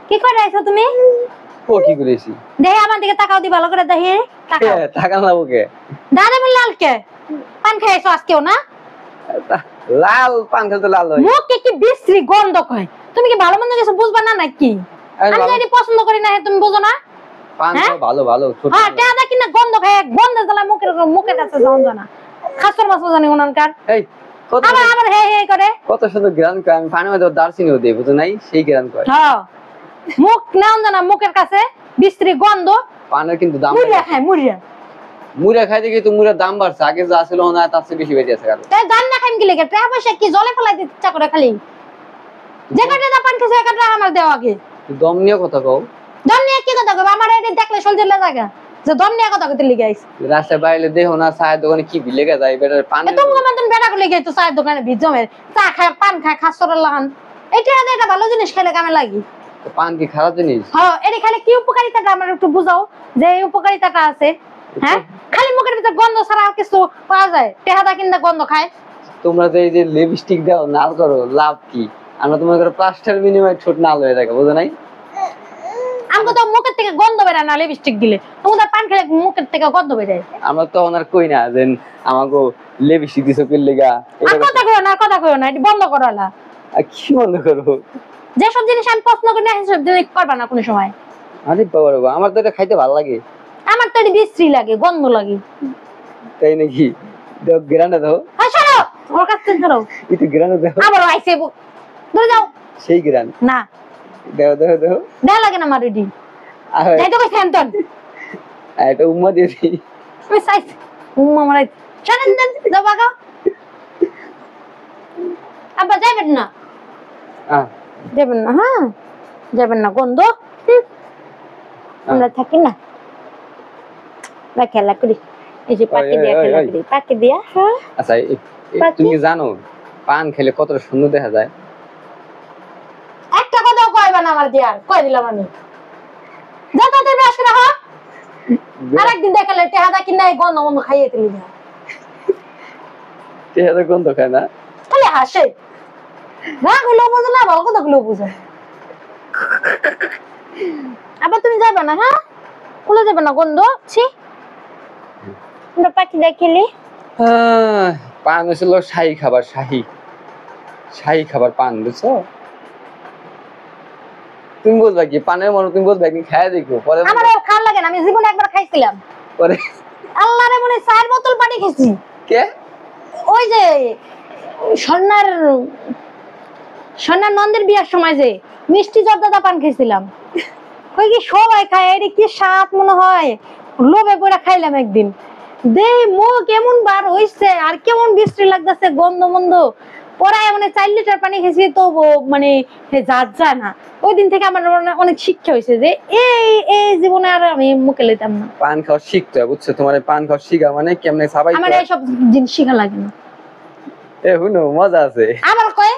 কি করে আইছো তুমি? ও কি করেছি? দেখে আমার দিকে তাকাও দি ভালো করে দেখে। তাকাও। তাকান না ওকে। দাদা বল লাল কে? পান খাইছো আজকেও না? লাল পান খেতে লাল হয়। মুখে কি বিশ্রী গন্ধ কয়। তুমি কি ভালো মন্দ কিছু বুঝবা না নাকি? আমি যদি পছন্দ করি না তুমি বুঝো না? পান তো ভালো ভালো ছোট। হ্যাঁ টাদা কিনা গন্ধ খায় গন্ধ জ্বালা মুখের কাছে যাওন না। খাসর মাছ জানি ওনানকার। এই কত আবার হে হে করে। কত সুন্দর গ্রান কয় আমি পানি মধ্যে দারচিনিও দেই বুঝো নাই সেই গ্রান কয়। হ্যাঁ। মুখ নাও না মুখের কাছে বিশ্রী গন্ধ। পানের কিন্তু দাম মুড়িয়া খায় মুড়িয়া। মুড়া খাইতে কি তো মুড়ার দাম বাড়ছে আগে যা ছিল না তার চেয়ে বেশি বেড়ে গেছে কারণ তাই দাম না খাইম কি লাগে টাকা পয়সা কি জলে ফেলাই দিতে ইচ্ছা করে খালি যে কাটা দা পান খেছে কাটা আমার দেও আগে দম নিয়ে কথা কও দম নিয়ে কি কথা কও আমার এটা দেখলে সলজেলা জায়গা যে দম নিয়ে কথা কইতে লিগে আইছ রাস্তায় বাইরে দেখো না চায়ের দোকানে কি ভিলেগা যায় বেটার পান তুমি মতন বেটা করে গেছো চায়ের দোকানে ভিজমের চা খায় পান খায় খাসরের লাহান এটা ভালো জিনিস খেলে কামে লাগি পান কি খারাপ জিনিস হ্যাঁ এটা খালি কি উপকারিতাটা আমার একটু বুঝাও যে এই উপকারিতাটা আছে হ্যাঁ খালি মুখের ভিতর গন্ধ ছাড়া আর কিছু পাওয়া যায় টেহাদা কিনা গন্ধ খায় তোমরা যে এই যে লিপস্টিক দাও নাল করো লাভ কি আমরা তোমাদের প্লাস্টার বিনিময়ে ছোট নাল হয়ে থাকে বুঝো নাই আমগো তো মুখের থেকে গন্ধ বের না লিপস্টিক দিলে তোমাদের পান খেলে মুখের থেকে গন্ধ বের যায় আমরা তো ওনার কই না দেন আমাগো লিপস্টিক দিছো কি লাগা কথা কইও না এটা বন্ধ করো না কি বন্ধ করব যে সব জিনিস আমি পছন্দ করি না সেসব জিনিস করবা না কোনো সময় আরে বাবা আমার তো এটা খাইতে ভালো লাগে আমার তো এটা বিশ্রী লাগে গন্ধ লাগে তাই নাকি দাও গ্রানা দাও আসো ওর কাছ থেকে ধরো একটু গ্রানা দাও আবার আইছে ধরে যাও সেই গ্রান না দাও দাও দাও দেয়া লাগে না আমার রেডি যাই তো কই সেন্টন এটা উম্মা দিয়ে দিই আমি সাইজ উম্মা মারাই জানেন দেন দাও বাগা আব্বা যাবেন না যাবেন না হ্যাঁ যাবেন না গন্ধ আমরা থাকি না না খেলা করি এই যে পাকি দিয়া খেলা করি পাকি দিয়া হ্যাঁ আচ্ছা তুমি জানো পান খেলে কতটা সুন্দর দেখা যায় একটা কথা কইবা না আমার দিয়ার কই দিলাম আমি যত তুমি আসকে রাখো আরেকদিন দেখালে টেহাদা কিনা গন্ধ গন্ধ খাইয়ে দিলি না টেহাদা গন্ধ খায় না খালি হাসে রাগ হলো বুঝো না ভালো কথা গুলো বুঝো আবার তুমি যাবে না হ্যাঁ কোলে যাবে না গন্ধ ছি আমরা পাখি দেখিলি পান হইছিল শাহী খাবার পান বুঝছো তুমি বলবা কি পানের মনে তুমি বলবা কি খায় দেখো পরে আমার খান লাগে না আমি জীবনে একবার খাইছিলাম পরে আল্লাহরে মনে 4 বোতল পানি খেয়েছি কে ওই যে সোনার নন্দের বিয়ার সময় যে মিষ্টি জর্দাদা পান খেয়েছিলাম কই কি সবাই খায় এর কি স্বাদ মনে হয় লোভে পড়ে খাইলাম একদিন দেই মুখ কেমন বার হইছে আর কেমন বিশ্রী লাগতেছে গন্ধ মন্দ পরে মানে 4 লিটার পানি খেয়েছি তো মানে জাত যায় না ওই দিন থেকে আমার অনেক শিক্ষা হয়েছে যে এই জীবনে আর আমি মুখে লইতাম না পান খাওয়া শিখতে বুঝছো তোমার পান খাওয়া শিখা মানে কেমনে সবাই আমার এইসব জিনিস শিখা লাগে না এ হুনো মজা আছে আবার কয়